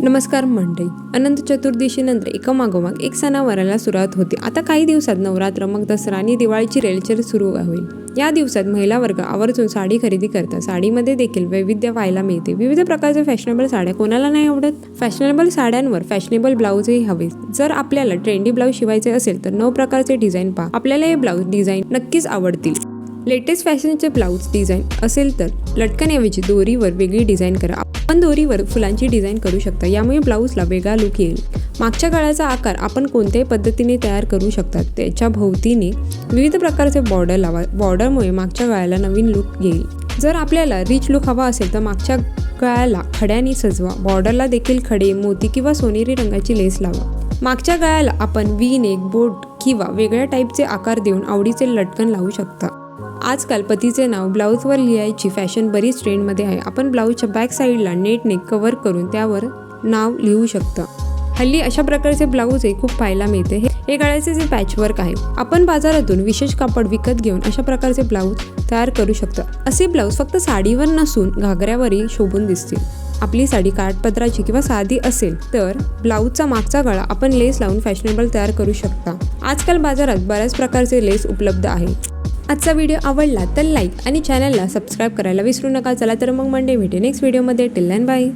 नमस्कार मंडळी. अनंत चतुर्दशीनंतर एकामागोमाग एक सणावाराला सुरुवात होते. आता काही दिवसात नवरात्र, मग दसरा आणि दिवाळीची रेलचेल सुरू होईल. या दिवसात महिला वर्ग आवर्जून साडी खरेदी करतात. साडीमध्ये देखील वैविध्य पाहायला मिळते. विविध प्रकारच्या फॅशनेबल साड्या कोणाला नाही आवडत. फॅशनेबल साड्यांवर फॅशनेबल ब्लाऊजही हवे. जर आपल्याला ट्रेंडी ब्लाऊज शिवायचे असेल तर 9 प्रकारचे डिझाईन पहा. आपल्याला हे ब्लाऊज डिझाईन नक्कीच आवडतील. लेटेस्ट फॅशनचे ब्लाऊज डिझाईन असेल तर लटकनऐवजी दोरीवर वेगळी डिझाईन करा. आपण दोरीवर फुलांची डिझाईन करू शकता. यामुळे ब्लाऊजला वेगळा लुक येईल. मागच्या गळ्याचा आकार आपण कोणत्याही पद्धतीने तयार करू शकता. त्याच्या भोवतीने विविध प्रकारचे बॉर्डर लावा. बॉर्डरमुळे मागच्या गळ्याला नवीन लुक येईल. जर आपल्याला रिच लुक हवा असेल तर मागच्या गळ्याला खड्यांनी सजवा. बॉर्डरला देखील खडे, मोती किंवा सोनेरी रंगाची लेस लावा. मागच्या गळ्याला आपण वी नेक, बोट किंवा वेगळ्या टाईपचे आकार देऊन आवडीचे लटकन लावू शकता. आजकाल पतीचे नाव ब्लाऊजवर लिहायची फॅशन बरीच ट्रेंडमध्ये आहे. आपण ब्लाऊजच्या बॅक साईडला नेटने कव्हर करून त्यावर नाव लिहू शकता. हल्ली अशा प्रकारचे ब्लाऊजही खूप पाहायला मिळते. हे गळ्याचे जे पॅचवर्क आहे, आपण बाजारातून विशेष कापड विकत घेऊन अशा प्रकारचे ब्लाऊज तयार करू शकता. असे ब्लाऊज फक्त साडीवर नसून घागऱ्यावरही शोभून दिसतील. आपली साडी काठपदराची किंवा साधी असेल तर ब्लाऊजचा मागचा गळा आपण लेस लावून फॅशनेबल तयार करू शकता. आजकाल बाजारात बऱ्याच प्रकारचे लेस उपलब्ध आहे. आजचा व्हिडिओ आवडला तर लाईक आणि चॅनलला सबस्क्राईब करायला विसरू नका. चला तर मग मंडे भेटे नेक्स्ट व्हिडिओमध्ये. Till then bye.